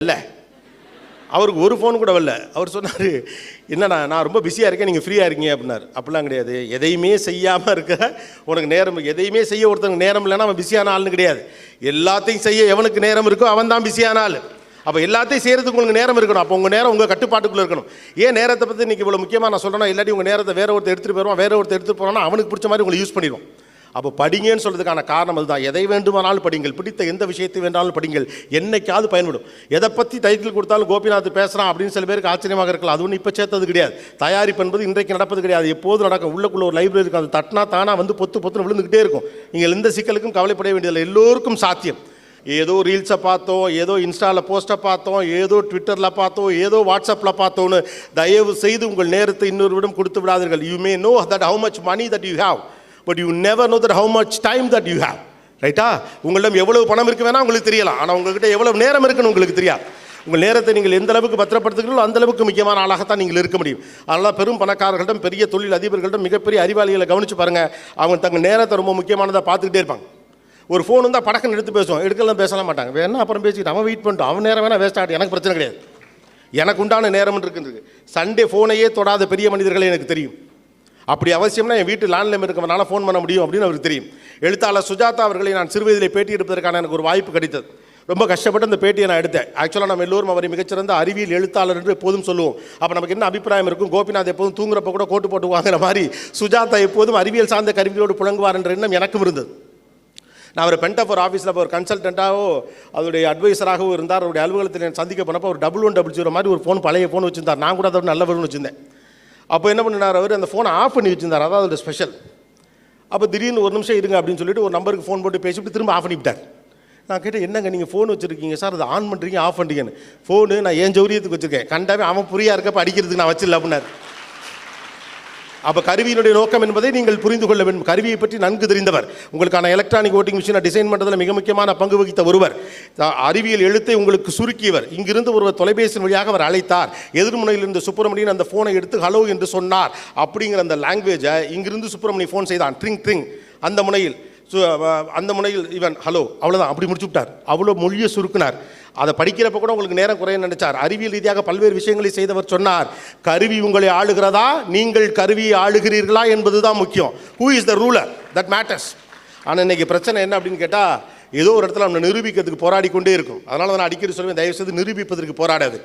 இல்லை, அவருக்கு ஒரு ஃபோன் கூட வரல. அவர் சொன்னார், என்னண்ணா நான் ரொம்ப பிஸியாக இருக்கேன், நீங்கள் ஃப்ரீயாக இருக்கீங்க அப்படின்னாரு. அப்படிலாம் கிடையாது. எதையுமே செய்யாமல் இருக்க உனக்கு நேரம், எதையுமே செய்ய ஒருத்தனுக்கு நேரம் இல்லைன்னா அவன் பிஸியான ஆள்னு கிடையாது. எல்லாத்தையும் செய்ய எவனுக்கு நேரம் இருக்கோ அவன் தான் பிஸியான ஆள். அப்போ எல்லாத்தையும் செய்கிறதுக்கு உங்களுக்கு நேரம் இருக்கணும். அப்போ உங்கள் நேரம் உங்கள் கட்டுப்பாட்டுக்குள்ளே இருக்கணும். ஏன் நேரத்தை பற்றி இன்றைக்கி இவ்வளோ முக்கியமாக நான் சொல்கிறேன்னா, இல்லாட்டி உங்கள் நேரத்தை வேறு ஒருத்தர் எடுத்துகிட்டு போயிடுவான், வேறு ஒருத்தர் எடுத்துகிட்டு போகிறான்னா அவனுக்கு பிடிச்ச மாதிரி உங்களை யூஸ் பண்ணிடுவோம். அப்போ படிங்கன்னு சொல்கிறதுக்கான காரணம் அதுதான். எதை வேண்டுமானாலும் படிங்கள், பிடித்த எந்த விஷயத்தை வேண்டாலும் படிங்கள், என்னைக்காவது பயன்படும். எதை பற்றி டைட்டில் கொடுத்தாலும் கோபிநாத் பேசுகிறான் அப்படின்னு சில பேருக்கு ஆச்சரியமாக இருக்கலாம். அது ஒன்றும் இப்போ சேர்த்தது கிடையாது. தயாரிப்பு என்பது இன்றைக்கு நடப்பது கிடையாது, எப்போதும் நடக்கும். உள்ளுக்குள்ள ஒரு லைப்ரரி இருக்கும், அது தட்டினா தானாக வந்து பொத்துன்னு விழுந்துக்கிட்டே இருக்கும். நீங்கள் எந்த சிக்கலுக்கும் கவலைப்பட வேண்டியதில்லை, எல்லோருக்கும் சாத்தியம். ஏதோ ரீல்ஸை பார்த்தோம், ஏதோ இன்ஸ்டாவில் போஸ்ட்டை பார்த்தோம், ஏதோ ட்விட்டரில் பார்த்தோம், ஏதோ வாட்ஸ்அப்பில் பார்த்தோன்னு தயவு செய்து உங்கள் நேரத்தை இன்னொருவிடம் கொடுத்து விடாதீர்கள். You may know that how much money that you have, but you never know that how much time that you have. ரைட்டா? உங்களிடம் எவ்வளவு பணம் இருக்கு வேணால் உங்களுக்கு தெரியலாம், ஆனால் உங்கள்கிட்ட எவ்வளவு நேரம் இருக்குன்னு உங்களுக்கு தெரியாது. உங்கள் நேரத்தை நீங்கள் எந்த அளவுக்கு பத்திரப்படுத்துகிறீங்களோ அந்த அளவுக்கு முக்கியமான ஆளாகத்தான் நீங்கள் இருக்க முடியும். அதனால் பெரும் பணக்காரர்களிடம், பெரிய தொழில் அதிபர்களிடம், மிகப்பெரிய அறிவாளிகளை கவனித்து பாருங்கள். அவங்க தங்கள் நேரத்தை ரொம்ப முக்கியமானதாக பார்த்துக்கிட்டே இருப்பாங்க. ஒரு ஃபோன் வந்தால் படக்குன்னு எடுத்து பேசுவோம், எடுக்கலாம் பேசலாம் மாட்டாங்க. வேணா அப்புறம் பேசிக்கிட்டு அவன் வெயிட் பண்ணிட்டு அவன் நேரம் வேணால் வேஸ்ட் ஆகிட்டு, எனக்கு பிரச்சனை கிடையாது. எனக்கு உண்டான நேரம் இருக்குது. சண்டே ஃபோனையே தொடாத பெரிய மனிதர்களை எனக்கு தெரியும். அப்படி அவசியம்னா என் வீட்டு லேண்ட்லைன் இருக்கவனால ஃபோன் பண்ண முடியும் அப்படின்னு அவருக்கு தெரியும். எழுத்தாளர் சுஜாதா அவர்களை நான் சிறுவயதில் பேட்டி எடுப்பதற்கான எனக்கு ஒரு வாய்ப்பு கிடைத்தது. ரொம்ப கஷ்டப்பட்டு அந்த பேட்டியை நான் எடுத்தேன். ஆக்சுவலாக நம்ம எல்லோரும் அவரை மிகச்சிறந்த அறிவியல் எழுத்தாளர் என்று எப்போதும் சொல்லுவோம். அப்போ நமக்கு என்ன அபிப்பிராயம் இருக்கும்? கோபிநாத் எப்போதும் தூங்குறப்ப கூட கோட்டு போட்டு வாங்குற மாதிரி சுஜாதா எப்போதும் அறிவியல் சார்ந்த கருவியோடு புழங்குவார் என்ற எண்ணம் எனக்கும் இருந்தது. நான் அவர் பென்டாஃபோர் ஆஃபீஸில் ஒரு கன்சல்டண்ட்டாகவோ அதோடைய அட்வைசராகவும் இருந்தார். அவருடைய அலுவலகத்தில் நான் சந்திக்க போனப்போ ஒரு 1100 மாதிரி ஒரு ஃபோன், பழைய ஃபோன் வச்சுருந்தார். நான் கூட அதோட நல்ல ஃபோன் வச்சுருந்தேன். அப்போ என்ன பண்ணினார், அவர் அந்த ஃபோனை ஆஃப் பண்ணி வச்சுருந்தார். அதாவது அதோட ஸ்பெஷல். அப்போ திடீர்னு ஒரு நிமிஷம் இருங்க அப்படின்னு சொல்லிட்டு ஒரு நம்பருக்கு ஃபோன் போட்டு பேசிவிட்டு திரும்ப ஆஃப் பண்ணிவிட்டார். நான் கேட்டேன், என்னங்க நீங்கள் ஃபோன் வச்சுருக்கீங்க சார், அதை ஆன் பண்ணுறீங்க ஆஃப் பண்ணுறீங்கன்னு. ஃபோனு நான் ஏன் ஜௌரியத்துக்கு வச்சுருக்கேன், கண்டாவே அவன் புரியா இருக்கப்போ அடிக்கிறதுக்கு நான் வச்சிடல அப்படின்னார். அப்போ கருவியினுடைய நோக்கம் என்பதை நீங்கள் புரிந்து கொள்ள வேண்டும். கருவியை பற்றி நன்கு தெரிந்தவர், உங்களுக்கான எலக்ட்ரானிக் ஓட்டிங் மிஷினை டிசைன் பண்ணுறதுல மிக முக்கியமான பங்கு வகித்த ஒருவர், அறிவியல் எழுத்தை உங்களுக்கு சுருக்கியவர். இங்கிருந்து ஒருவர் தொலைபேசி வழியாக அவர் அழைத்தார். எதிர்முனையில் இருந்த சுப்பிரமணியன் அந்த ஃபோனை எடுத்து ஹலோ என்று சொன்னார். அப்படிங்கிற அந்த லாங்குவேஜை இங்கிருந்து சுப்பிரமணியன் ஃபோன் செய்தான். ட்ரிங் ட்ரிங் அந்த முனையில் இவன் ஹலோ, அவ்வளோதான், அப்படி முடிச்சு விட்டார். அவ்வளோ மொழியை சுருக்கினார். அதை படிக்கிறப்ப கூட உங்களுக்கு நேரம் குறைய நினைச்சார். அறிவியல் ரீதியாக பல்வேறு விஷயங்களை செய்தவர் சொன்னார், கருவி உங்களை ஆளுகிறதா, நீங்கள் கருவியை ஆளுகிறீர்களா என்பதுதான் முக்கியம். Who is the ruler, that matters. ஆனால் இன்றைக்கி பிரச்சனை என்ன அப்படின்னு கேட்டால், ஏதோ ஒரு இடத்துல நம்ம நிரூபிக்கிறதுக்கு போராடி கொண்டே இருக்கும். அதனால நான் அடிக்கடி சொல்லுவேன், தயவுசெய்து நிரூபிப்பதற்கு போராடாது.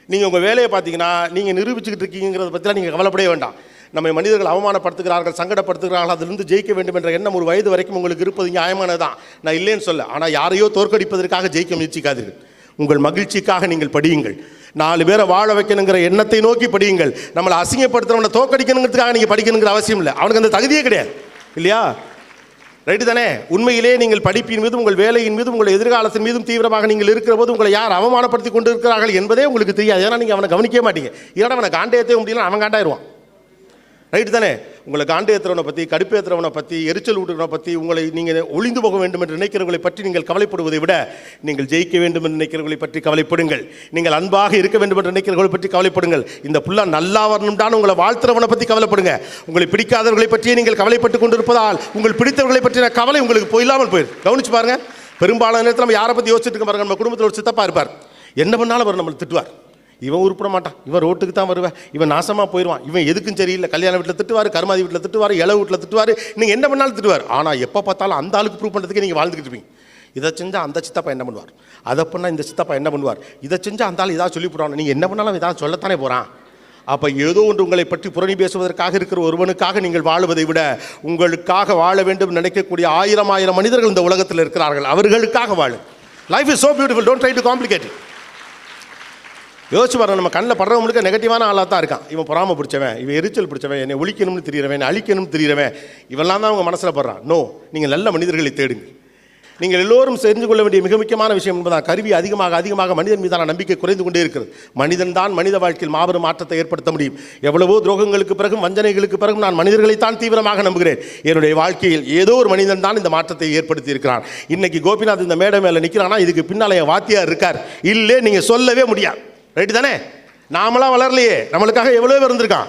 நீங்கள் உங்கள் வேலையை பார்த்தீங்கன்னா நீங்கள் நிரூபிச்சுக்கிட்டு இருக்கீங்கிறத பற்றிலாம் நீங்கள் கவலைப்படவே வேண்டாம். நம்ம மனிதர்கள் அவமானப்படுத்துகிறார்கள், சங்கடப்படுத்துகிறார்கள், அதிலிருந்து ஜெயிக்க வேண்டும் என்ற எண்ணம் ஒரு வயது வரைக்கும் உங்களுக்கு இருப்பது நியாயமானது தான், நான் இல்லைன்னு சொல்ல. ஆனால் யாரையோ தோற்கடிப்பதற்காக ஜெயிக்க முயற்சிக்காதீர்கள். உங்கள் மகிழ்ச்சிக்காக நீங்கள் படியுங்கள். 4 பேரை வாழ வைக்கணுங்கிற எண்ணத்தை நோக்கி படியுங்கள். நம்மளை அசிங்கப்படுத்துறவனை தோற்கடிக்கணுங்கிறதுக்காக நீங்கள் படிக்கணுங்கிற அவசியம் இல்லை. அவனுக்கு அந்த தகுதியே கிடையாது, இல்லையா? ரைட்டு தானே? உண்மையிலே நீங்கள் படிப்பின் மீதும் உங்கள் வேலையின் மீதும் உங்கள் எதிர்காலத்தின் மீதும் தீவிரமாக நீங்கள் இருக்கிற போது உங்களை யார் அவமானப்படுத்தி கொண்டு இருக்கிறார்கள் என்பதே உங்களுக்கு தெரியாது. ஏன்னா நீங்கள் அவனை கவனிக்கவே மாட்டீங்க. ஏன்னா அவனை காண்டேற்றவே முடியல, அவன் காண்டாயிருவான். ரைட்டு தானே? உங்களை காண்டு ஏற்றுறவனை பற்றி, கடுப்பு ஏற்றுறவனை பற்றி, எரிச்சல் ஊட்டுறவனை பற்றி, உங்களை நீங்கள் ஒளிந்து போக வேண்டும் என்று நினைக்கிறவர்களை பற்றி நீங்கள் கவலைப்படுவதை விட நீங்கள் ஜெயிக்க வேண்டும் என்று நினைக்கிறவர்களை பற்றி கவலைப்படுங்கள். நீங்கள் அன்பாக இருக்க வேண்டும் என்று நினைக்கிறவர்களை பற்றி கவலைப்படுங்கள். இந்த புள்ளா நல்லா வரணும்டான்னு உங்களை வாழ்த்துறவனை பற்றி கவலைப்படுங்க. உங்களை பிடிக்காதவர்களை பற்றியே நீங்கள் கவலைப்பட்டு கொண்டு இருப்பதால் உங்கள் பிடித்தவர்களை பற்றின கவலை உங்களுக்கு போயில்லாமல் போயிடும். கவனிச்சு பாருங்கள். பெரும்பாலான நேரத்தில் நம்ம யாரை பற்றி யோசிச்சுட்டு இருக்க பாருங்க. நம்ம குடும்பத்தில் ஒரு சித்தப்பா இருப்பார், என்ன பண்ணாலும் அவர் நம்மளை திட்டுவார். இவன் உருப்பிட மாட்டான், இவன் ரோட்டுக்கு தான் வருவேன், இவன் நாசமாக போயிடுவான், இவன் எதுக்கும் சரியில்லை, கல்யாண வீட்டில் திட்டுவார், கருமாதி வீட்டில் திட்டுவார், இளவு வீட்டில் திட்டுவார், நீங்கள் என்ன பண்ணாலும் திட்டுவார். ஆனால் எப்போ பார்த்தாலும் அந்த ஆளுக்கு ப்ரூவ் பண்ணுறதுக்கு நீங்கள் வாழ்ந்துக்கிட்டு இருப்பீங்க. இதை செஞ்சால் அந்த சித்தப்பா என்ன பண்ணுவார், அதை பண்ணால் இந்த சித்தப்பா என்ன பண்ணுவார், இதை செஞ்சால் அந்த ஆள் இதாக சொல்லி போடுவாங்க. நீங்கள் என்ன பண்ணாலும் இதாக சொல்லத்தானே போகிறான். அப்போ ஏதோ ஒன்று உங்களை பற்றி புரணி பேசுவதற்காக இருக்கிற ஒருவனுக்காக நீங்கள் வாழுவதை விட உங்களுக்காக வாழ வேண்டும் நினைக்கக்கூடிய 1000 மனிதர்கள் இந்த உலகத்தில் இருக்கிறார்கள். அவர்களுக்காக வாழு. Life is so beautiful, don't try to complicate. யோசிச்சு பாருங்க, நம்ம கண்ணில் படுறவங்களுக்கு நெகட்டிவான ஆளாக தான் இருக்கான். இவன் பொறாம பிடிச்சவன், இவன் எரிச்சல் பிடிச்சவன், என்னை ஒழிக்கணும்னு தெரியறவன், அழிக்கணும்னு தெரியறவன், இவெல்லாம் தான் அவங்க மனசில் படுறான். நோ, நீங்கள் நல்ல மனிதர்களை தேடுங்க. நீங்கள் எல்லோரும் தெரிந்து கொள்ள வேண்டிய மிக முக்கியமான விஷயம் என்பதால் கருவி அதிகமாக மனிதன் மீதான நம்பிக்கை குறைந்து கொண்டே இருக்கிறது. மனிதன் தான் மனித வாழ்க்கையில் மாபெரும் மாற்றத்தை ஏற்படுத்த முடியும். எவ்வளவோ துரோகங்களுக்கு பிறகும் வஞ்சனைகளுக்கு பிறகும் நான் மனிதர்களைத்தான் தீவிரமாக நம்புகிறேன். என்னுடைய வாழ்க்கையில் ஏதோ ஒரு மனிதன் தான் இந்த மாற்றத்தை ஏற்படுத்தி இருக்கிறான். இன்னைக்கு கோபிநாத் இந்த மேடை மேலே நிற்கிறானா, இதுக்கு பின்னால் என் வாத்தியார் இருக்கார். இல்லை, நீங்கள் சொல்லவே முடியாது. ரைட்டு தானே? நாமளாம் வளரலையே, நம்மளுக்காக எவ்வளோ பேர் இருந்திருக்கான்.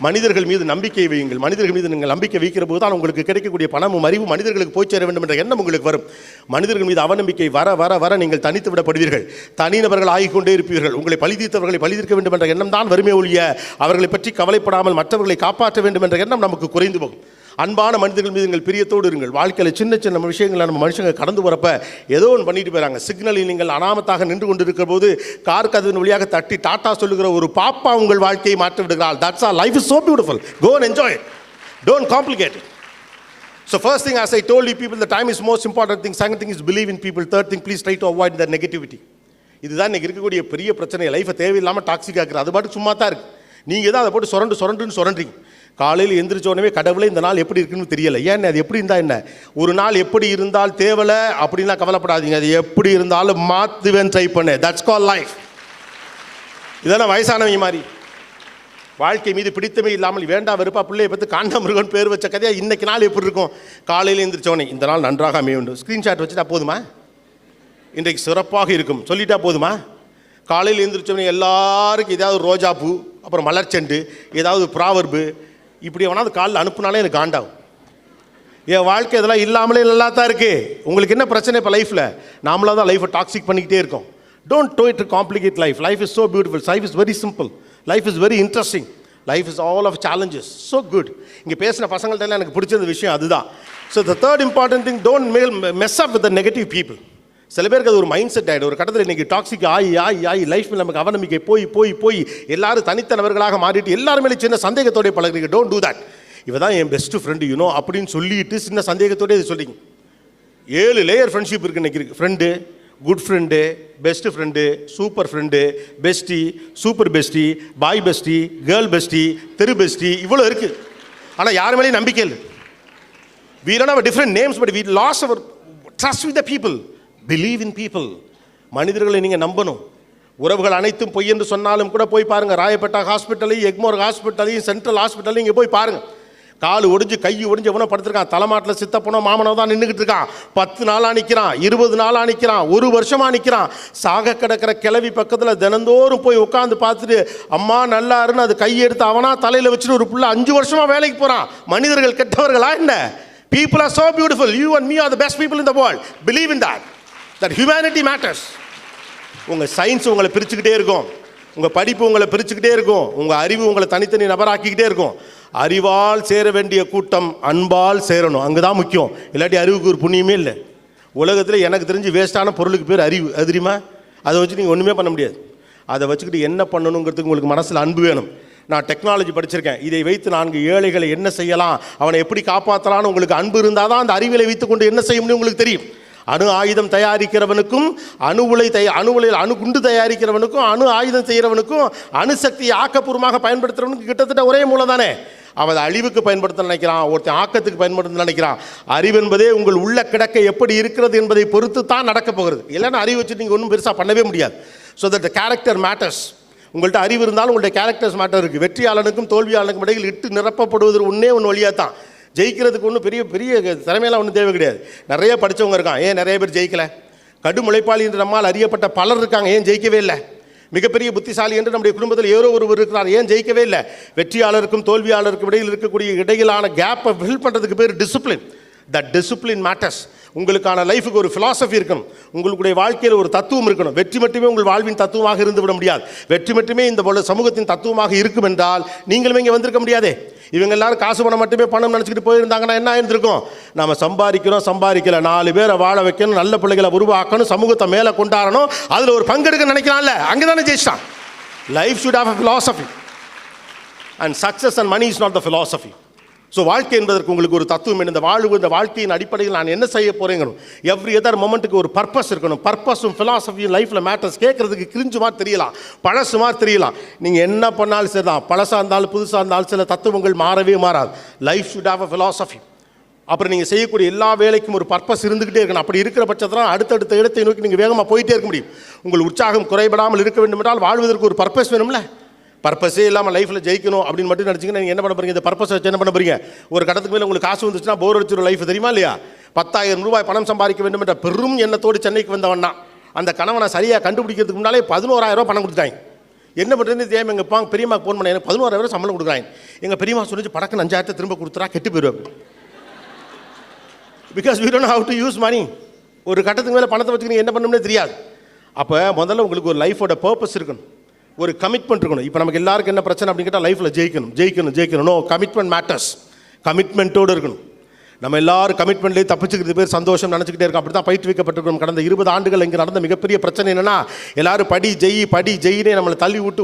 மனிதர்கள் மீது நம்பிக்கை வையுங்கள். மனிதர்கள் மீது நீங்கள் நம்பிக்கை வைக்கிற போது தான் உங்களுக்கு கிடைக்கக்கூடிய பணமும் அறிவும் மனிதர்களுக்கு போய் சேர வேண்டும் என்ற எண்ணம் உங்களுக்கு வரும். மனிதர்கள் மீது அவநம்பிக்கை வர வர வர நீங்கள் தனித்து விடப்படுவீர்கள். தனிநபர்கள் ஆகிக்கொண்டே இருப்பீர்கள். உங்களை பழிதீர்த்தவர்களை பழிதீர்க்க வேண்டும் என்ற எண்ணம் தான் வறுமை ஒழிய அவர்களை பற்றி கவலைப்படாமல் மற்றவர்களை காப்பாற்ற வேண்டும் என்ற எண்ணம் நமக்கு குறைந்து போகும். அன்பான மனிதர்கள் மீது நீங்கள் பிரியத்தோடு இருங்கள். வாழ்க்கையில் சின்ன சின்ன விஷயங்களை நம்ம மனுஷங்க கடந்து போகிறப்ப ஏதோ ஒன்று பண்ணிட்டு போயிறாங்க. சிக்னலில் நீங்கள் அனாமத்தாக நின்று கொண்டு இருக்கிற போது கார் கதவின் வழியாக தட்டி டாட்டா சொல்லுகிற ஒரு பாப்பா உங்கள் வாழ்க்கையை மாற்றி விடுகிறாள். That's all. Life is so beautiful. Go and enjoy it. Don't complicate it. So first thing, as I told you people, the time is most important thing. Second thing is believe in people. Third thing, please try to avoid the negativity. இதுதான் இன்றைக்கி இருக்கக்கூடிய பெரிய பிரச்சனை. லைஃப்பை தேவையில்லாமல் toxic ஆக்குறது. அது பாட்டு சும்மா தான் இருக்குது. நீங்கள் தான் அதை போட்டு சுரண்டுன்னு சுரண்டுறீங்க. காலையில் எந்திரிச்சோடனே கடவுளே இந்த நாள் எப்படி இருக்குன்னு தெரியலை. ஏன் அது எப்படி இருந்தால் என்ன? ஒரு நாள் எப்படி இருந்தால் தேவலை அப்படின்லாம் கவலைப்படாதீங்க. அது எப்படி இருந்தாலும் மாற்றுவேன் ட்ரை பண்ணு. That's call life. இதெல்லாம் வயசானவங்க மாதிரி வாழ்க்கை மீது பிடித்தமே இல்லாமல் வேண்டாம் வெறுப்பா பிள்ளையை பற்றி காண்டாமிருகன் பேர் வச்ச கதையாக இன்றைக்கி நாள் எப்படி இருக்கும்? காலையில் எந்திரிச்சோடனே இந்த நாள் நன்றாக அமைய வேண்டும். ஸ்க்ரீன்ஷாட் வச்சுட்டா போதுமா? இன்றைக்கு சிறப்பாக இருக்கும் சொல்லிட்டா போதுமா? காலையில் எழுந்திரிச்சோடனே எல்லாருக்கும் ஏதாவது ரோஜா பூ, அப்புறம் மலர்ச்செண்டு, ஏதாவது ப்ராவர்பு இப்படி எவனாவது காலில் அனுப்புனாலே எனக்கு காண்டாகும். என் வாழ்க்கை இதெல்லாம் இல்லாமலே நல்லா தான் இருக்குது. உங்களுக்கு என்ன பிரச்சனை இப்போ லைஃப்பில்? நாமளாக தான் லைஃப்பை டாக்ஸிக் பண்ணிக்கிட்டே இருக்கோம். Don't try to complicate life. Life is so beautiful. Life is very simple. Life is very interesting. Life is all of challenges. So good. இங்கே பேசின பசங்கள்ட்ட எனக்கு பிடிச்ச விஷயம் அதுதான். So the third important thing, don't mess up with the negative people. சில பேருக்கு அது ஒரு மைண்ட் செட் ஆகிடும். ஒரு கட்டத்தில் இன்றைக்கி டாக்ஸிக் ஆகி லைஃப்பில் நமக்கு அவநம்பிக்கை போய் எல்லாரும் தனித்தனவர்களாக மாறிட்டு எல்லாருமே சின்ன சந்தேகத்தோடய பழகிறீங்க. Don't do that. இவ தான் என் பெஸ்ட் ஃப்ரெண்டு யூனோ அப்படின்னு சொல்லிட்டு சின்ன சந்தேகத்தோடய இது சொல்லிங்க. 7 லேயர் ஃப்ரெண்ட்ஷிப் இருக்குது இன்றைக்கி இருக்குது. Friend, good friend, best friend, super friend, bestie, super bestie, boy bestie, girl bestie, தெரு பெஸ்டி, இவ்வளோ இருக்குது. ஆனால் யார் மேலேயும் நம்பிக்கை இல்லை. we don't have different names but we lost our trust with the people. Believe in people. மனிதர்களை நீங்கள் நம்பணும். உறவுகள் அனைத்தும் பொய் என்று சொன்னாலும் கூட போய் பாருங்கள். ராயப்பேட்டா ஹாஸ்பிட்டலையும், எக்மோர் ஹாஸ்பிட்டலையும், சென்ட்ரல் ஹாஸ்பிட்டலையும் இங்கே போய் பாருங்கள். கால் ஒடிஞ்சு கை ஒடிஞ்சு எவனோ படுத்திருக்கான். தலைமாட்டில் சித்தப்பனோ மாமனோ தான் நின்றுக்கிட்டு இருக்கான். 10 நாளாக நிற்கிறான், 20 நாளாக நிற்கிறான், 1 வருஷமாக நிற்கிறான். சாக கிடக்கிற கிளவி பக்கத்தில் தினந்தோறும் போய் உட்காந்து பார்த்துட்டு அம்மா நல்லாருன்னு அது கையெடுத்து அவனா தலையில் வச்சுட்டு ஒரு பிள்ளை 5 வருஷமாக வேலைக்கு போகிறான். மனிதர்கள் கெட்டவர்களா என்ன? People are so beautiful. You and me are the best people in the world. Believe in that. That humanity matters. உங்கள் சயின்ஸ் உங்களை பிரிச்சுக்கிட்டே இருக்கும். உங்கள் படிப்பு உங்களை பிரிச்சுக்கிட்டே இருக்கும். உங்கள் அறிவு உங்களை தனித்தனி நபராக்கிக்கிட்டே இருக்கும். அறிவால் சேர வேண்டிய கூட்டம் அன்பால் சேரணும். அங்கே தான் முக்கியம். இல்லாட்டி அறிவுக்கு ஒரு புண்ணியமே இல்லை. உலகத்தில் எனக்கு தெரிஞ்சு வேஸ்ட்டான பொருளுக்கு பேர் அறிவு. அது தெரியுமா? அதை வச்சு நீங்கள் ஒன்றுமே பண்ண முடியாது. அதை வச்சுக்கிட்டு என்ன பண்ணணுங்கிறதுக்கு உங்களுக்கு மனசில் அன்பு வேணும். நான் டெக்னாலஜி படிச்சிருக்கேன். இதை வைத்து 4 ஏழைகளை என்ன செய்யலாம், அவனை எப்படி காப்பாற்றலான்னு உங்களுக்கு அன்பு இருந்தால் தான் அந்த அறிவியலை வைத்துக்கொண்டு என்ன செய்ய முடியும் உங்களுக்கு தெரியும். அணு ஆயுதம் தயாரிக்கிறவனுக்கும் அணு குண்டு தயாரிக்கிறவனுக்கும் அணு ஆயுதம் செய்கிறவனுக்கும் அணுசக்தியை ஆக்கப்பூர்வமாக பயன்படுத்துகிறவனுக்கு கிட்டத்தட்ட ஒரே மூலம் தானே. அவன் அழிவுக்கு பயன்படுத்த நினைக்கிறான், ஒருத்தன் ஆக்கத்துக்கு பயன்படுத்த நினைக்கிறான். அறிவு என்பதே உங்கள் உள்ள கிடக்க எப்படி இருக்கிறது என்பதை பொறுத்து தான் நடக்கப் போகிறது. இல்லைன்னா அறிவு வச்சு நீங்கள் ஒன்றும் பெருசாக பண்ணவே முடியாது. So that the character matters. உங்கள்கிட்ட அறிவு இருந்தாலும் உங்கள்கிட்ட கேரக்டர்ஸ் மேட்டர் இருக்குது. வெற்றியாளனுக்கும் தோல்வியாளனுக்கும் இடையில் இட்டு நிரப்பப்படுவது ஒன்றே ஒன்று வழியாக தான். ஜெயிக்கிறதுக்கு ஒன்றும் பெரிய பெரிய திறமையெல்லாம் ஒன்றும் தேவை கிடையாது. நிறைய படித்தவங்க இருக்கான், ஏன் நிறைய பேர் ஜெயிக்கலை? கடுமுளைப்பாளி என்று நம்மால் அறியப்பட்ட பலர் இருக்காங்க, ஏன் ஜெயிக்கவே இல்லை? மிகப்பெரிய புத்திசாலி என்று நம்முடைய குடும்பத்தில் ஏதோ ஒருவர் இருக்கிறார், ஏன் ஜெயிக்கவே இல்லை? வெற்றியாளருக்கும் தோல்வியாளருக்கும் இடையில் இருக்கக்கூடிய இடையிலான கேப்பை ஃபில் பண்ணுறதுக்கு பேர் டிசிப்ளின். That discipline matters. உங்களுக்கான லைஃபுக்கு ஒரு ஃபிலாசபி இருக்கணும். உங்களுடைய வாழ்க்கையில் ஒரு தத்துவம் இருக்கணும். வெற்றி மட்டுமே உங்கள் வாழ்வின் தத்துவமாக இருந்து விட முடியாது. வெற்றி மட்டுமே இந்த சமூகத்தின் தத்துவமாக இருக்கும் என்றால் நீங்களும் இங்கே வந்திருக்க முடியாதே. இவங்க எல்லாரும் காசு பணம் மட்டுமே பணம் நினச்சிக்கிட்டு போயிருந்தாங்கன்னா என்ன ஆயிருந்திருக்கும்? நம்ம சம்பாதிக்கல 4 பேரை வாழ வைக்கணும், நல்ல பிள்ளைகளை உருவாக்கணும், சமூகத்தை மேலே கொண்டாடணும், அதில் ஒரு பங்கெடுக்க நினைக்கிறான்ல, அங்கே தானே ஜெயிச்சான். Life should have a philosophy and success and money is not the philosophy. So வாழ்க்கை என்பதற்கு உங்களுக்கு ஒரு தத்துவம். இந்த வாழ்க்கையின் அடிப்படையில் நான் என்ன செய்ய போகிறேங்கணும். எவ்ரி எதர் மொமெண்ட்டுக்கு ஒரு பர்பஸ் இருக்கணும். பர்பஸும் ஃபிலாசபியும் லைஃப்பில் மேட்டர்ஸ். கேட்குறதுக்கு கிரிஞ்சுமா தெரியலாம், பழசுமா தெரியலாம். நீங்கள் என்ன பண்ணாலும் சரி தான், பழசாக இருந்தாலும் புதுசாக இருந்தாலும் சில தத்துவங்கள் மாறவே மாறாது. Life should have a philosophy. அப்புறம் நீங்கள் செய்யக்கூடிய எல்லா வேலைக்கும் ஒரு பர்பஸ் இருந்துக்கிட்டே இருக்கணும். அப்படி இருக்கிற பட்சத்தில் அடுத்தடுத்த இடத்தை நோக்கி நீங்கள் வேகமாக போயிட்டே இருக்க முடியும். உங்கள் உற்சாகம் குறைபடாமல் இருக்க வேண்டும் என்றால் வாழ்வதற்கு ஒரு பர்பஸ் வேணும்ல. பர்பஸே இல்லாமல் லைஃப்பில் ஜெயிக்கணும் அப்படின்னு மட்டும் நினச்சிங்கன்னா நீங்கள் என்ன பண்ண போகிறீங்க? இந்த பர்பஸை வச்சு என்ன பண்ண போகிறீங்க? ஒரு கடத்துக்கு மேலே உங்களுக்கு காசு வந்துச்சுன்னா போர் அடிச்சிடும் லைஃப், தெரியுமா இல்லையா? 10,000 ரூபாய் பணம் சம்பாதிக்க வேண்டும் என்ற பெரும் எண்ணத்தோடு சென்னைக்கு வந்தவன் தான். அந்த கணவனை சரியாக கண்டுபிடிக்கிறதுக்கு முன்னாலே 11,000 ரூபா பணம் கொடுத்தாங்க. என்ன பண்ணுறதுன்னு தெரியாமல் எங்கள் பெரியம்மா ஃபோன் பண்ண எனக்கு 11,000 சம்பளம் கொடுக்குறாங்க. எங்கள் பெரியம்மா சொல்லிச்சு படக்கு 5,000 திரும்ப கொடுத்துறா கெட்டு போயிடுவேன். Because we don't know how to use money. ஒரு கட்டத்துக்கு மேலே பணத்தை வச்சுக்கிட்டு என்ன பண்ணணும்னே தெரியாது. அப்போ முதல்ல உங்களுக்கு ஒரு லைஃபோட பர்பஸ் இருக்கணும், ஒரு கமிட்மெண்ட் இருக்கணும். இப்போ நமக்கு எல்லாருக்கும் என்ன பிரச்சனை அப்படின்னு கேட்டால் லைஃப்பில் ஜெயிக்கணும். No, commitment matters. கமிட்மெண்ட்டோடு இருக்கணும். நம்ம எல்லாரும் கமிட்மெண்ட்லேயே தப்பிச்சுக்கிறது பேர் சந்தோஷம் நினச்சிக்கிட்டே இருக்கோம். அப்படி தான் பயிற்று வைக்கப்பட்டிருக்கோம். கடந்த 20 ஆண்டுகள் இங்கே நடந்த மிகப்பெரிய பிரச்சனை என்னென்னா, எல்லாரும் படி ஜெயினே நம்மளை தள்ளி விட்டு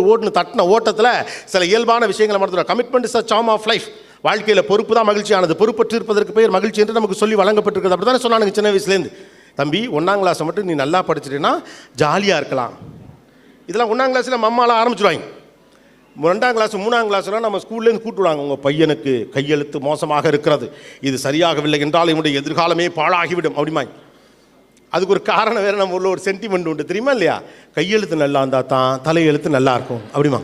ஓடுன்னு தட்டின ஓட்டத்தில் சில இயல்பான விஷயங்களை மறந்துடும். Commitment is a charm of life. வாழ்க்கையில் பொறுப்பு தான் மகிழ்ச்சியானது. பொறுப்பற்று இருப்பதற்கு பேர் மகிழ்ச்சி என்று நமக்கு சொல்லி வழங்கப்பட்டிருக்கிறது. அப்படி தானே சொன்னாங்க சின்ன வயசுலேருந்து. தம்பி 1ஆம் கிளாஸை மட்டும் நீ நல்லா படிச்சிட்டேன்னா ஜாலியாக இருக்கலாம். இதெல்லாம் 1ஆம் கிளாஸில் நம்ம அம்மாலாம் ஆரம்பிச்சிடுவாங்க. 2ஆம் கிளாஸ் 3ஆம் கிளாஸ்லாம் நம்ம ஸ்கூல்லேருந்து கூப்பிடுவாங்க, உங்கள் பையனுக்கு கையெழுத்து மோசமாக இருக்கிறது, இது சரியாகவில்லை என்றால் இவனுடைய எதிர்காலமே பாழாகிவிடும் அப்படிமா. அதுக்கு ஒரு காரணம் வேறு, நம்ம உள்ள ஒரு சென்டிமெண்ட் உண்டு தெரியுமா இல்லையா? கையெழுத்து நல்லா இருந்தால் தான் தலையெழுத்து நல்லா இருக்கும் அப்படிமா.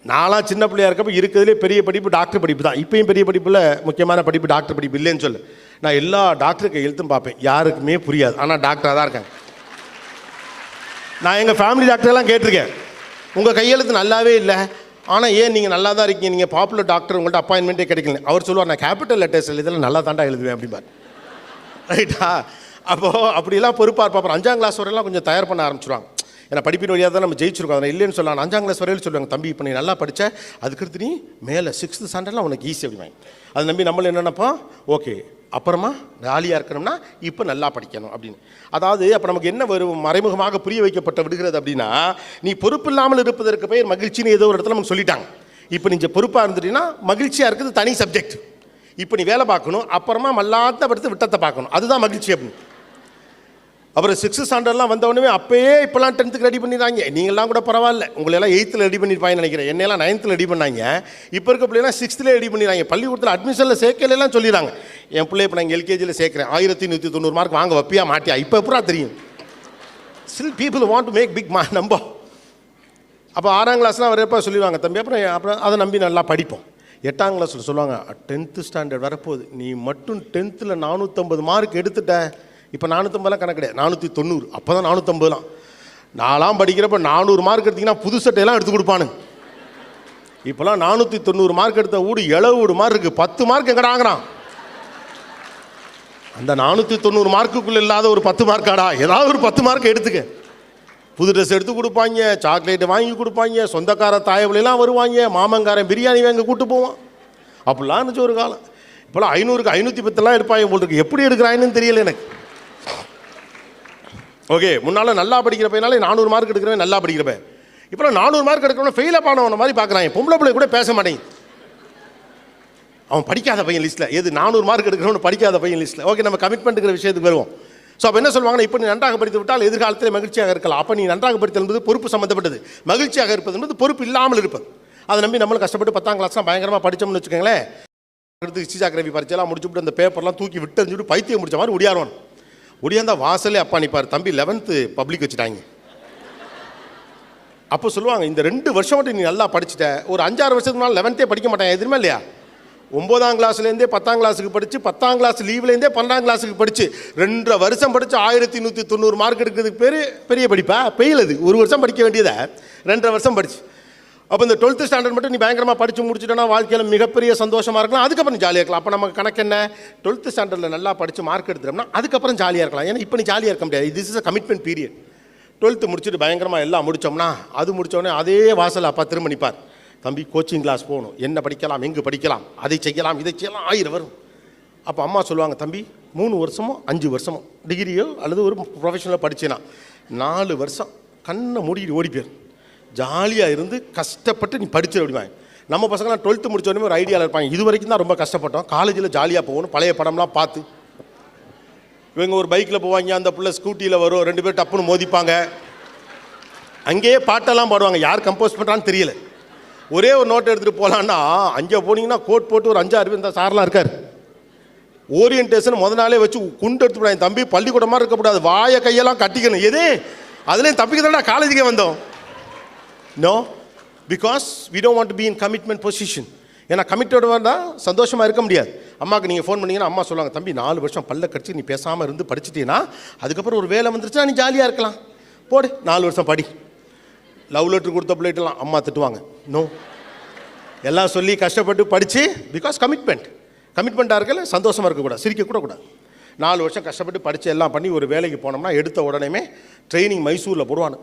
நான்லாம் சின்ன பிள்ளையா இருக்கப்போ இருக்கிறதுலே பெரிய படிப்பு டாக்டர் படிப்பு தான். இப்பயும் பெரிய படிப்பில் முக்கியமான படிப்பு டாக்டர் படிப்பு இல்லைன்னு சொல்லு. நான் எல்லா டாக்டர் கையெழுத்தும் பார்ப்பேன், யாருக்குமே புரியாது, ஆனால் டாக்டராக தான் இருக்கேன். நான் எங்கள் ஃபேமிலி டாக்டர்லாம் கேட்டிருக்கேன், உங்கள் கையெழுத்து நல்லாவே இல்லை, ஆனால் ஏன் நீங்கள் நல்லா தான் இருக்கீங்க, நீங்கள் பாப்புலர் டாக்டர், உங்கள்கிட்ட அப்பாயின்மெண்ட்டே கிடைக்கல. அவர் சொல்லுவார், நான் கேபிட்டல் லெட்டர்ஸ் இதெல்லாம் நல்லா தாண்டா எழுதுவேன் அப்படிம்பார். ரைட்டா? அப்போது அப்படிலாம் பொறுப்பாக இருப்பா. அப்புறம் 5ஆம் கிளாஸ் வரையெல்லாம் கொஞ்சம் தயார் பண்ண ஆரம்பிச்சிடுவாங்க. ஏன்னா படிப்பின் வழியாக தான் நம்ம ஜெயிச்சிருக்கோம். அதை இல்லைன்னு சொல்லலாம். 5ஆம் கிளாஸ் வரையில் சொல்லுவாங்க, தம்பி இப்போ நீ நல்லா படித்த அதுக்கடுத்து நீ மேலே 6th ஸ்டாண்டர்ட்லாம் உனக்கு ஈஸி அப்படிவாங்க. அதை நம்பி நம்மள என்னென்னப்பா, ஓகே அப்புறமா ஜாலியாக இருக்கணும்னா இப்போ நல்லா படிக்கணும் அப்படின்னு. அதாவது அப்போ நமக்கு என்ன வரும், மறைமுகமாக புரிய வைக்கப்பட்ட விடுகிறது அப்படின்னா, நீ பொறுப்பு இல்லாமல் இருப்பதற்கு பெயர் மகிழ்ச்சின்னு ஏதோ ஒரு இடத்துல நமக்கு சொல்லிட்டாங்க. இப்போ நீங்கள் பொறுப்பாக இருந்துட்டீங்கன்னா மகிழ்ச்சியாக இருக்கிறது தனி சப்ஜெக்ட். இப்போ நீ வேலை பார்க்கணும், அப்புறமா மல்லாத்த படுத்து விட்டத்தை பார்க்கணும், அதுதான் மகிழ்ச்சி அப்படின்னு. அப்புறம் 6th ஸ்டாண்டர்ட்லாம் வந்தவொடனே அப்போயே இப்போலாம் 10th ரெடி பண்ணிடுறாங்க. நீங்கள்லாம் கூட பரவாயில்ல, உங்களெல்லாம் 8th ரெடி பண்ணியிருப்பாங்கன்னு நினைக்கிறேன். என்னெல்லாம் 9th ரெடி பண்ணாங்க. இப்போ இருக்க பிள்ளைலாம் 6th ரெடி பண்ணிடுறாங்க. பள்ளிக்கூடத்தில் அட்மிஷனில் சேர்க்கலாம் சொல்லிடுறாங்க. என் பிள்ளை இப்போ நாங்கள் LKGயில் சேர்க்குறேன், 1190 மார்க் வாங்க வைப்பியா மாட்டியா, இப்போ எப்படா தெரியும். Still people want to make big number. அப்போ 6ஆம் கிளாஸ்லாம் வரப்போ சொல்லுவாங்க, தம்பி அப்புறம் அதை நம்பி நல்லா படிப்போம். 8ஆம் கிளாஸில் சொல்லுவாங்க, 10th ஸ்டாண்டர்ட் வரப்போகுது, நீ மட்டும் 10th 450 மார்க் எடுத்துட்ட. இப்போ 450 கணக்கு கிடையாது, 490. அப்போ தான் 450. நான்லாம் படிக்கிறப்ப 400 மார்க் எடுத்திங்கன்னா புது சட்டையெல்லாம் எடுத்து கொடுப்பானு. இப்போலாம் 490 மார்க் எடுத்த வீடு 70 மார்க் இருக்குது, 10 மார்க் எங்கடா ஆகிறான். அந்த 490 மார்க்குள்ளே இல்லாத ஒரு 10 மார்க்காடா, ஏதாவது ஒரு 10 மார்க் எடுத்துக்க. புது ட்ரெஸ் எடுத்து கொடுப்பாங்க, சாக்லேட்டு வாங்கி கொடுப்பாங்க, சொந்தக்கார தாயவளையெல்லாம் வருவாங்க, மாமங்காரன் பிரியாணி வாங்க கூப்பிட்டு போவான். அப்படிலாம் இருந்துச்சு ஒரு காலம். இப்போலாம் 500க்கு 510 எடுப்பாங்க போல் இருக்கு. எப்படி எடுக்கிறாங்கன்னு தெரியல எனக்கு. ஓகே, முன்னால் நல்லா படிக்கிற பையனாலே 400 மார்க் எடுக்கிறவன் நல்லா படிக்கிறப்ப. இப்போ 400 மார்க் எடுக்கிறவன் ஃபெயிலாக பண்ணவன மாதிரி பார்க்குறாங்க. பொம்பளை பிள்ளை கூட பேச மாட்டேங்க, அவன் படிக்காத பையன் லிஸ்ட்டில். எது 400 மார்க் எடுக்கிறவன் படிக்காத பையன் லிஸ்ட்டில். ஓகே, நம்ம கமிட்மெண்ட்டுங்கிற விஷயத்துக்கு வருவோம். ஸோ அப்போ என்ன சொல்லுவாங்கன்னா, இப்போ நீ நன்றாக படித்து விட்டால் எதிர்காலத்தில் மகிழ்ச்சியாக இருக்கலாம். அப்போ நீ நன்றாக படித்தல் என்பது பொறுப்பு சம்மந்தப்பட்டது, மகிழ்ச்சியாக இருப்பது என்பது பொறுப்பு இல்லாமல் இருப்பது. அதை நம்பி நம்மளும் கஷ்டப்பட்டு 10ஆம் கிளாஸ்லாம் பயங்கரமாக படித்தோம்னு வச்சுக்கோங்களேன். அடுத்து ஹிஸ்டாகிராஃபி பரிச்செல்லாம் முடிச்சுட்டு அந்த பேப்பர்லாம் தூக்கி விட்டு பைத்தியம் முடிச்ச மாதிரி ஒடியாருவான். ஒடியாந்தா வாசலே அப்பா நிற்பார், தம்பி 11th பப்ளிக் வச்சுட்டாங்க. அப்போ சொல்லுவாங்க, இந்த 2 வருஷம் மட்டும் நீ நல்லா படிச்சுட்ட, ஒரு 5-6 வருஷத்துக்கு முன்னால் 11th படிக்க மாட்டாங்க எதுவுமே இல்லையா. 9ஆம் கிளாஸ்லேருந்தே 10ஆம் கிளாஸுக்கு படித்து, 10ஆம் கிளாஸ் லீவ்லேருந்தே 12ஆம் கிளாஸுக்கு படித்து 2 வருஷம் படித்து 1190 மார்க் எடுக்கிறதுக்கு பேர் பெரிய படிப்பா? பெயில். அது 1 வருஷம் படிக்க வேண்டியதை 2.5 வருஷம் படிச்சு. அப்போ இந்த 12th ஸ்டாண்டர்ட் மட்டும் நீ பயங்கரமாக படித்து முடிச்சுட்டோன்னா வாழ்க்கையில் மிகப்பெரிய சந்தோஷமாக இருக்கலாம், அதுக்கப்புறம் ஜாலியாக இருக்கலாம். அப்போ நமக்கு கணக்கு என்ன, 12th ஸ்டாண்டர்டில் நல்லா படித்து மார்க் எடுத்துட்டோம்னா அதுக்கப்புறம் ஜாலியாக இருக்கலாம். ஏன்னா இப்போ நீ ஜாலியாக இருக்க முடியாது. This is a commitment period. 12th முடிச்சுட்டு பயங்கரமாக எல்லாம் முடித்தோம்னா அது முடித்தோடனே அதே வாசல் அப்பா திரும்ப நிற்பார், தம்பி கோச்சிங் கிளாஸ் போகணும், என்ன படிக்கலாம், எங்கே படிக்கலாம், அதை செய்யலாம், இதை செய்யலாம், 1000 வரும். அப்போ அம்மா சொல்லுவாங்க, தம்பி 3 வருஷமோ 5 வருஷமோ டிகிரியோ அல்லது ஒரு ப்ரொஃபஷனலாக படிச்சேன்னா 4 வருஷம் கண்ணை மூடிட்டு ஓடி போயிரு, ஜாலியாக இருந்து கஷ்டப்பட்டு நீ படிச்சிட அப்படிவாங்க. நம்ம பசங்களாம் 12th முடிச்ச உடனே ஒரு ஐடியாவில் இருப்பாங்க, இது வரைக்கும் தான் ரொம்ப கஷ்டப்பட்டோம், காலேஜில் ஜாலியாக போகணும், பழைய படம்லாம் பார்த்து. இவங்க ஒரு பைக்கில் போவாங்க, அந்த பிள்ளை ஸ்கூட்டியில் வரும், 2 பேர் டப்புன்னு மோதிப்பாங்க, அங்கேயே பாட்டெல்லாம் பாடுவாங்க, யார் கம்போஸ் பண்ணுறான்னு தெரியல. ஒரே ஒரு நோட்டை எடுத்துகிட்டு போகலான்னா அங்கே போனீங்கன்னா கோட் போட்டு ஒரு 5-6 பேர் இந்த சார்லாம் இருக்கார். ஓரியன்டேஷன் முத நாளே வச்சு குண்டு எடுத்து போடாங்க, தம்பி பள்ளிக்கூடமாக இருக்கக்கூடாது, வாயை கையெல்லாம் கட்டிக்கணும். எது அதுலேயும் தப்பிக்க தானே காலேஜுக்கே வந்தோம். No, because we don't want to be in commitment position. ஏன்னா கமிட்டோடு வந்தால் சந்தோஷமாக இருக்க முடியாது. அம்மாவுக்கு நீங்கள் ஃபோன் பண்ணிங்கன்னா அம்மா சொல்லுவாங்க, தம்பி 4 வருஷம் பல்ல கடிச்சு நீ பேசாமல் இருந்து படிச்சிட்டீங்கன்னா அதுக்கப்புறம் ஒரு வேலை வந்துருச்சுன்னா நீ ஜாலியாக இருக்கலாம், போடு 4 வருஷம் படி. லவ் லெட்டர் கொடுத்த பிள்ளைட்டெல்லாம் அம்மா திட்டுவாங்க. நோ, எல்லாம் சொல்லி கஷ்டப்பட்டு படித்து, பிகாஸ் கமிட்மெண்ட்டாக இருக்கல, சந்தோஷமாக இருக்கக்கூடாது, சிரிக்கக்கூட கூடாது. 4 வருஷம் கஷ்டப்பட்டு படித்து எல்லாம் பண்ணி ஒரு வேலைக்கு போனோம்னா எடுத்த உடனே ட்ரைனிங் மைசூரில் போடுவானு.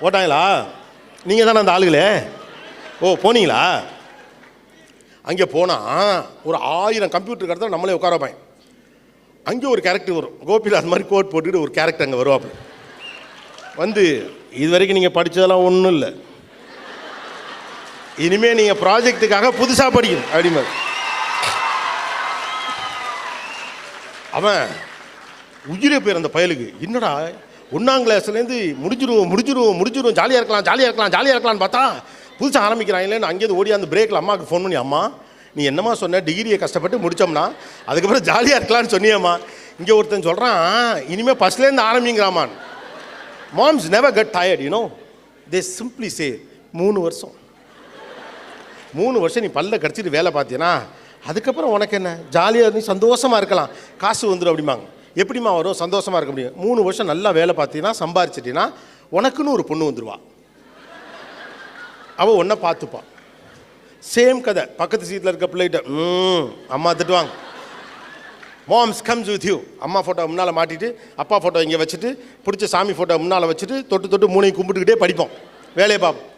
போட்டாங்களா? நீங்கள் தானே அந்த ஆளுகளே? ஓ, போனீங்களா? அங்கே போனால் ஒரு 1000 கம்ப்யூட்டர் கடத்த நம்மளே உட்கார வைப்பேன். அங்கே ஒரு கேரக்டர் வரும், கோபியில் அது மாதிரி கோட் போட்டுக்கிட்டு ஒரு கேரக்டர் அங்கே வருவாப்பு. வந்து, இது வரைக்கும் நீங்கள் படித்ததெல்லாம் ஒன்றும் இல்லை, இனிமேல் நீங்கள் ப்ராஜெக்டுக்காக புதுசாக படிக்கணும் அப்படிமாதிரி. அவன் உயிரே பேர் அந்த பயலுக்கு. என்னடா 1ஆம் கிளாஸ்லேருந்து முடிஞ்சிருவோம் ஜாலியாக இருக்கலாம்னு பார்த்தா புதுசாக ஆரம்பிக்கிறாங்களேன்னு அங்கேருந்து ஓடி அந்த பிரேக்கில் அம்மாவுக்கு ஃபோன் பண்ணி, அம்மா நீ என்னம்மா சொன்ன, டிகிரியை கஷ்டப்பட்டு முடித்தோம்னா அதுக்கப்புறம் ஜாலியாக இருக்கலான்னு சொன்னியம்மா. இங்கே ஒருத்தன் சொல்கிறான், இனிமேல் ஃபஸ்ட்லேருந்து ஆரம்பிங்கிறாமான். Moms never get tired, you know, they simply say 3 வருஷம் நீ பல்ல கடிச்சிட்டு வேலை பார்த்தீங்கன்னா அதுக்கப்புறம் உனக்கு என்ன, ஜாலியாக நீ சந்தோஷமாக இருக்கலாம், காசு வந்துடும் அப்படிம்பாங்க. எப்படிமா வரும், சந்தோஷமாக இருக்க முடியும்? 3 வருஷம் நல்லா வேலை பார்த்தீங்கன்னா, சம்பாரிச்சிட்டின்னா உனக்குன்னு ஒரு பொண்ணு வந்துடுவா, அவள் ஒன்றை பார்த்துப்பான். சேம் கதை பக்கத்து சீட்டில் இருக்க பிள்ளைகிட்ட அம்மா திட்டுவாங்க. மாம்ஸ் கம்ஸ் வித் யூ, அம்மா ஃபோட்டோ முன்னால் மாட்டிட்டு அப்பா ஃபோட்டோ இங்கே வச்சுட்டு பிடிச்ச சாமி ஃபோட்டோ முன்னால் வச்சுட்டு தொட்டு 3 கும்பிட்டுக்கிட்டே படிப்போம், வேலையை பார்ப்போம்.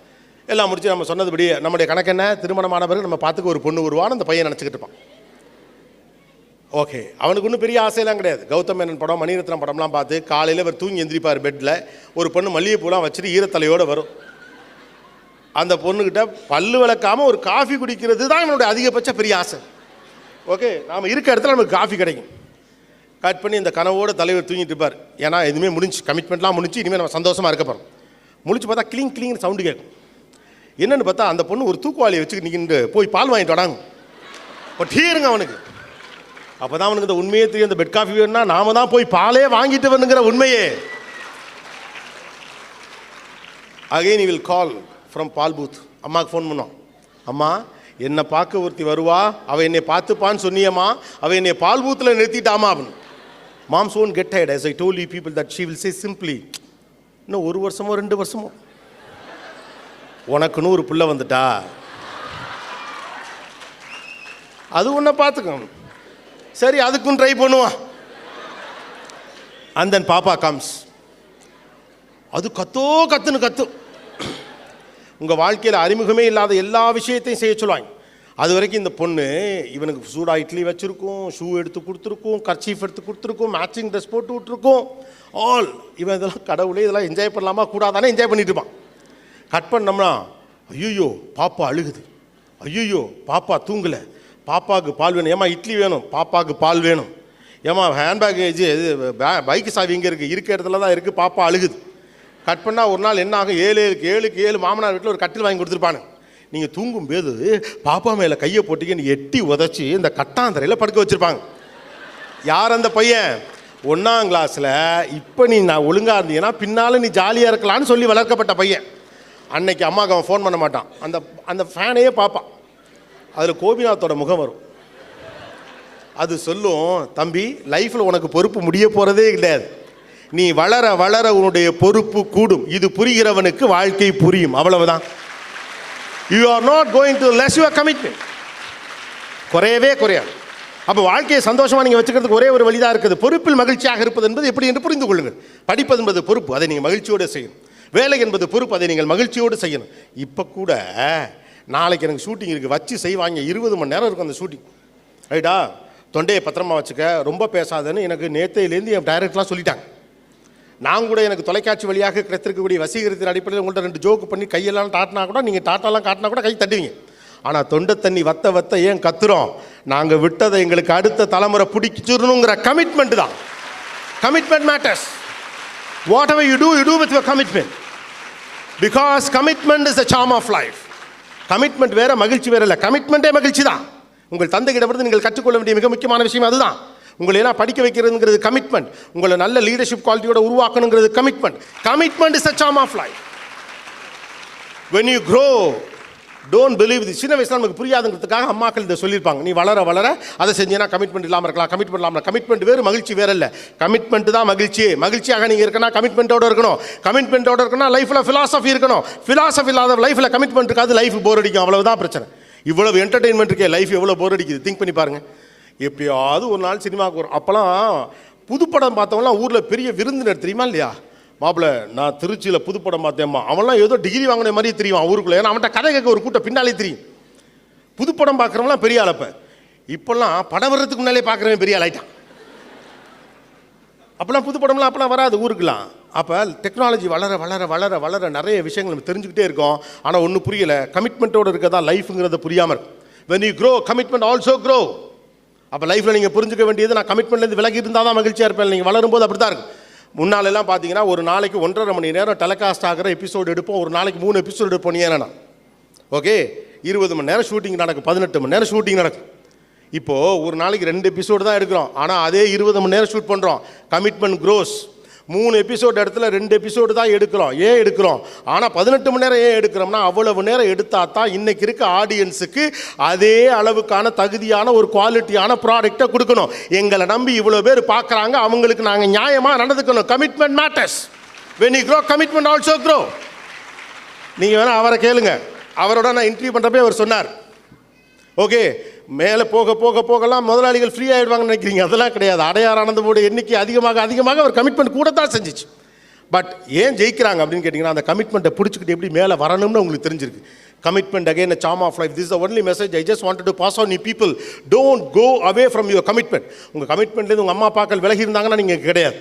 எல்லாம் முடிச்சு நம்ம சொன்னதுபடி நம்முடைய கணக்கு என்ன, திருமணமான பிறகு நம்ம பார்த்துக்க ஒரு பொண்ணு வருவான்னு அந்த பையன் நினச்சிக்கிட்டு இருப்பான். ஓகே, அவனுக்கு ஒன்றும் பெரிய ஆசையெல்லாம் கிடையாது. கௌதம் மேனன் படம், மணிரத்னம் படம்லாம் பார்த்து காலையில் அவர் தூங்கி எந்திரிப்பார் பெட்டில், ஒரு பொண்ணு மல்லிகைப்பூலாம் வச்சுட்டு ஈரத்தலையோடு வரும். அந்த பொண்ணுக்கிட்ட பல்லு விளக்காமல் ஒரு காஃபி குடிக்கிறது தான் என்னுடைய அதிகபட்ச பெரிய ஆசை. ஓகே, நாம் இருக்க இடத்துல நமக்கு காஃபி கிடைக்கும். கட் பண்ணி இந்த கனவோட தலைவர் தூங்கிட்டு இருப்பார். ஏன்னா எதுவுமே முடிஞ்சு, கமிட்மெண்ட்லாம் முடிஞ்சு, இனிமேல் நம்ம சந்தோஷமாக இருக்க போகிறோம். முடிச்சு பார்த்தா கிளிங் சவுண்டு கேட்கும். என்னென்னு பார்த்தா அந்த பொண்ணு ஒரு தூக்குவாளியை வச்சுக்கிட்டு நிற்கிட்டு போய் பால் வாங்கிட்டு வராங்க. டீருங்க அவனுக்கு. அப்போ தான் அவனுக்கு இந்த உண்மையே தெரியும், இந்த பெட் காஃபி வேணும்னா நாம தான் போய் பாலே வாங்கிட்டு வரணுங்கிற உண்மையே. அகைன் வில் கால் ஃப்ரம் பால் பூத். அம்மாவுக்கு ஃபோன் பண்ணோம், அம்மா என்னை பார்க்க ஒருத்தி வருவா, அவள் என்னை பார்த்துப்பான்னு சொன்னியம்மா, அவள் என்னை பால் பூத்தில் நிறுத்திட்டாமா அப்படின்னு. Moms own get head as I told you people that she will say simply, இன்னும் 1 வருஷமோ 2 வருஷமோ உனக்குன்னு ஒரு பிள்ளை வந்துட்டா, அது உன்னை பார்த்துக்கணும், சரி அதுக்கும் ட்ரை பண்ணுவான். அண்ட் தென் பாப்பா கம்ஸ். அது கத்து உங்கள் வாழ்க்கையில் அறிமுகமே இல்லாத எல்லா விஷயத்தையும் செய்ய சொல்லுவாங்க. அது வரைக்கும் இந்த பொண்ணு இவனுக்கு சூடாக இட்லி வச்சுருக்கும், ஷூ எடுத்து கொடுத்துருக்கும், கர்ச்சீஃப் எடுத்து கொடுத்துருக்கும், மேட்சிங் ட்ரெஸ் போட்டு விட்டுருக்கும், ஆல். இவன் இதெல்லாம் கடவுளே இதெல்லாம் என்ஜாய் பண்ணலாமா கூடாதானே என்ஜாய் பண்ணிட்டு இருப்பான். கட் பண்ணோம்னா, ஐயோ பாப்பா அழுகுது, ஐயோ பாப்பா தூங்கலை, பாப்பாவுக்கு பால் வேணும், ஏமா இட்லி வேணும், பாப்பாவுக்கு பால் வேணும், ஏமா ஹேண்ட்பேக் இது பைக்கு சாவி இங்கே இருக்குது, இருக்க இடத்துல தான் இருக்குது, பாப்பா அழுகுது. கட் பண்ணால் ஒரு நாள் என்ன ஆகும், 7 மாமனார் வீட்டில் ஒரு கட்டில் வாங்கி கொடுத்துருப்பானு. நீங்கள் தூங்கும்போது பாப்பா மேலே கையை போட்டிங்கன்னு எட்டி உதச்சி இந்த கட்டாந்தரையில் படுக்க வச்சுருப்பாங்க. யார் அந்த பையன்? 1ஆம் கிளாஸில் இப்போ நீ நான் ஒழுங்காக இருந்தீங்கன்னா பின்னால் நீ ஜாலியாக இருக்கலான்னு சொல்லி வளர்க்கப்பட்ட பையன். அன்னைக்கு அம்மாவுக்கு அவன் ஃபோன் பண்ண மாட்டான், அந்த ஃபேனையே பார்ப்பான். அதில் கோபிநாத்தோட முகம் வரும். அது சொல்லும், தம்பி லைஃப்பில் உனக்கு பொறுப்பு முடிய போகிறதே கிடையாது, நீ வளர வளர உன்னுடைய பொறுப்பு கூடும், இது புரிகிறவனுக்கு வாழ்க்கை புரியும், அவ்வளவுதான். You are not going to less your commitment. குறையவே குறையாது. அப்போ வாழ்க்கையை சந்தோஷமாக நீங்கள் வச்சுக்கிறதுக்கு ஒரே ஒரு வழிதான் இருக்குது, பொறுப்பில் மகிழ்ச்சியாக இருப்பது என்பது எப்படி என்று புரிந்து கொள்ளுங்கள். படிப்பது என்பது பொறுப்பு, அதை நீங்கள் மகிழ்ச்சியோடு செய்யணும். வேலை என்பது பொறுப்பு, அதை நீங்கள் மகிழ்ச்சியோடு செய்யணும். இப்போ கூட நாளைக்கு எனக்கு ஷூட்டிங் இருக்குது, வச்சு செய்வாங்க, 20 மணி நேரம் இருக்கும் அந்த ஷூட்டிங், ரைட்டா? தொண்டையை பத்திரமா வச்சுக்க, ரொம்ப பேசாதன்னு எனக்கு நேற்றையிலேருந்து என் டைரக்டர்லாம் சொல்லிட்டாங்க. நான் கூட எனக்கு தொலைக்காட்சி வழியாக கிடைத்திருக்கக்கூடிய வசீகரத்தின் அடிப்படையில் உங்கள்கிட்ட 2 ஜோக்கு பண்ணி கையெல்லாம் டாட்டினா கூட, நீங்கள் டாட்டாலாம் காட்டினா கூட கை தட்டுவீங்க. ஆனால் தொண்டை தண்ணி வத்த ஏன் கத்துறோம்? நாங்கள் விட்டதை எங்களுக்கு அடுத்த தலைமுறை பிடிச்சிடணுங்கிற கமிட்மெண்ட் தான். Commitment matters. Whatever you do with your commitment, because commitment is the charm of life. Commitment வேற, மகிழ்ச்சி வேற இல்லை. கமிட்மெண்ட்டே மகிழ்ச்சி தான். உங்கள் தந்தைகிட்ட நீங்கள் கற்றுக்கொள்ள வேண்டிய மிக முக்கியமான விஷயம் அதுதான். உங்களை எல்லாம் படிக்க வைக்கிறதுங்கிறது கமிட்மெண்ட், உங்களை நல்ல லீடர்ஷிப் குவாலிட்டியோட உருவாக்கணுங்கிறது commitment. Commitment is the charm of life. when you grow don't believe இது. சின்ன வயசுல நமக்கு புரியாதுங்கிறதுக்காக அம்மாக்கள் இதை சொல்லியிருப்பாங்க. நீ வளர வளர அதை செஞ்சீங்கன்னா கமிட்மெண்ட் இல்லாமல் இருக்கலாம். கமிட்மெண்ட் இல்லாமல், கமிட்மெண்ட் வேறு, மகிழ்ச்சி வேறு இல்லை. கமிட்மெண்ட் தான் மகிழ்ச்சி. மகிழ்ச்சியாக நீங்கள் இருக்கணும், கமிட்மெண்ட்டோட இருக்கணும். கமிட்மெண்ட்டோட இருக்கணும், லைஃப்பில் ஃபிலாசபி இருக்கணும். ஃபிலாசபி இல்லாத லைஃப்பில் கமிட்மெண்ட் இருக்காது, லைஃப் போர் அடிக்கும். அவ்வளவுதான் பிரச்சனை. இவ்வளவு என்டர்டெயின்மெண்ட் இருக்கே, லைஃப் எவ்வளோ போர் அடிக்குது. திங்க் பண்ணி பாருங்கள். எப்பயாவது ஒரு நாள் சினிமாவுக்கு வரும். அப்போலாம் புதுப்படம் பார்த்தவங்களாம் ஊரில் பெரிய விருந்தினர் தெரியுமா இல்லையா? மாப்பிள்ள நான் திருச்சியில் புதுப்படம் பார்த்தேம்மா, அவன்லாம் ஏதோ டிகிரி வாங்கின மாதிரி தெரியும் ஊருக்குள்ளே. ஏன்னா அவன்கிட்ட கதை கேட்க ஒரு கூட்டம் பின்னாலே தெரியும். புதுப்படம் பார்க்குறவங்களாம் பெரிய ஆளப்ப. இப்போல்லாம் படம் வர்றதுக்கு முன்னாலே பார்க்குறவன் பெரிய ஆளாயிட்டான். அப்போல்லாம் புதுப்படம்லாம் அப்போலாம் வராது ஊருக்குலாம். அப்போ டெக்னாலஜி வளர வளர வளர வளர நிறைய விஷயங்கள் நம்ம தெரிஞ்சுக்கிட்டே இருக்கோம். ஆனால் ஒன்றும் புரியலை. கமிட்மெண்ட்டோடு இருக்கதான் லைஃபுங்கிறத புரியாமல் இருக்கும். when you grow commitment also grow. அப்போ லைஃப்பில் நீங்கள் புரிஞ்சுக்க வேண்டியது, நான் கமிட்மெண்ட்லேருந்து விலகி இருந்தால் தான் மகிழ்ச்சியாக இருப்பேன். நீங்கள் வளரும்போது அப்படி தான் இருக்கும். முன்னாலெல்லாம் பார்த்தீங்கன்னா ஒரு நாளைக்கு 1.5 மணி நேரம் டெலிகாஸ்ட் ஆகிற எபிசோடு எடுப்போம். ஒரு நாளைக்கு 3 எபிசோடு எடுப்போம். நீ ஏன்னா ஓகே 20 மணி நேரம் ஷூட்டிங் நடக்கும், 18 மணி நேரம் ஷூட்டிங் நடக்கும். இப்போது ஒரு நாளைக்கு 2 எபிசோடு தான் எடுக்கிறோம். ஆனால் அதே 20 மணி நேரம் ஷூட் பண்ணுறோம். Commitment cross. 3 எபிசோடு இடத்துல 2 எபிசோடு தான் எடுக்கிறோம். ஏன் எடுக்கிறோம்? ஆனால் 18 மணி நேரம் ஏன் எடுக்கிறோம்னா, அவ்வளவு நேரம் எடுத்தால் தான் இன்றைக்கி இருக்க ஆடியன்ஸுக்கு அதே அளவுக்கான தகுதியான ஒரு குவாலிட்டியான ப்ராடக்டை கொடுக்கணும். எங்களை நம்பி இவ்வளோ பேர் பார்க்குறாங்க, அவங்களுக்கு நாங்கள் நியாயமாக நடந்துக்கணும். Commitment matters. when you grow commitment also grow. நீங்கள் வேணால் அவரை கேளுங்க. அவரோட நான் இன்டர்வியூ பண்ணுறப்பே அவர் சொன்னார், ஓகே மேலே போக போக போகலாம் முதலாளிகள் ஃப்ரீ ஆகிடுவாங்கன்னு நினைக்கிறீங்க. அதெல்லாம் கிடையாது. அடையார் ஆனந்தமோட எண்ணிக்கை அதிகமாக அதிகமாக அவர் கமிட்மெண்ட் கூட தான் செஞ்சிச்சு. பட் ஏன் ஜெயிக்கிறாங்க அப்படின்னு கேட்டிங்கன்னா, அந்த கமிட்மெண்ட்டை பிடிச்சிக்கிட்டு எப்படி மேலே வரணும்னு உங்களுக்கு தெரிஞ்சிருக்கு. Commitment again a charm of life. This is the only message I just wanted to pass on you people. Don't go away from your commitment. உங்கள் கமிட்மெண்ட்லேருந்து உங்கள் அம்மா அப்பாக்கள் விலகி இருந்தாங்கன்னா நீங்கள் கிடையாது.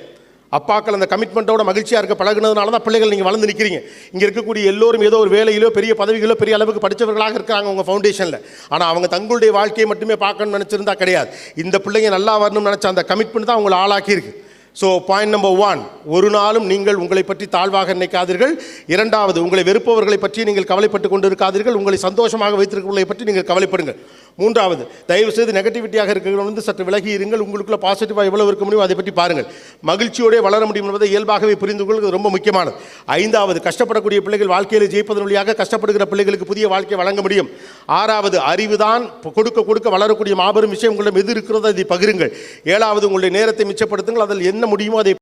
அப்பாக்கள் அந்த கமிட்மெண்ட்டோட மகிழ்ச்சியாக இருக்க பழகுனதுனால தான் பிள்ளைகள் நீங்கள் வளர்ந்து நிற்கிறீங்க. இங்கே இருக்கக்கூடிய எல்லோரும் ஏதோ ஒரு வேலையிலோ பெரிய பதவிகளோ பெரிய அளவுக்கு படித்தவர்களாக இருக்கிறாங்க உங்கள் ஃபவுண்டேஷனில். ஆனால் அவங்க தங்களுடைய வாழ்க்கையை மட்டுமே பார்க்கணும்னு நினச்சிருந்தா கிடையாது. இந்த பிள்ளைங்க நல்லா வரணும்னு நினச்ச அந்த கமிட்மெண்ட் தான் உங்களை ஆளாக்கியிருக்கு. ஸோ பாயிண்ட் நம்பர் 1, ஒரு நாளும் நீங்கள் உங்களை பற்றி தாழ்வாக நினைக்காதீர்கள். 2வது, உங்களை வெறுப்பவர்களை பற்றி நீங்கள் கவலைப்பட்டு கொண்டு இருக்காதீர்கள். உங்களை சந்தோஷமாக வைத்திருக்கிறவர்களை பற்றி நீங்கள் கவலைப்படுங்கள். 3வது, தயவு செய்து நெகட்டிவிட்டியாக இருக்கிறவங்க சற்று விலகி இருங்கள். உங்களுக்குள்ள பாசிட்டிவாக எவ்வளவு இருக்க முடியும் அதை பற்றி பாருங்கள். மகிழ்ச்சியோடு வளர முடியும் என்பதை இயல்பாகவே புரிந்து கொள்வது ரொம்ப முக்கியமானது. 5வது, கஷ்டப்படக்கூடிய பிள்ளைகள் வாழ்க்கையில் ஜெயிப்பதன் வழியாக கஷ்டப்படுகிற பிள்ளைகளுக்கு புதிய வாழ்க்கையை வழங்க முடியும். 6வது, அறிவுதான் கொடுக்க கொடுக்க வளரக்கூடிய மாபெரும் விஷயம். உங்களிடம் எது இருக்கிறதோ அதை பகிருங்கள். 7வது, உங்களுடைய நேரத்தை மிச்சப்படுத்துங்கள். அதில் என்ன முடியுமோ அதை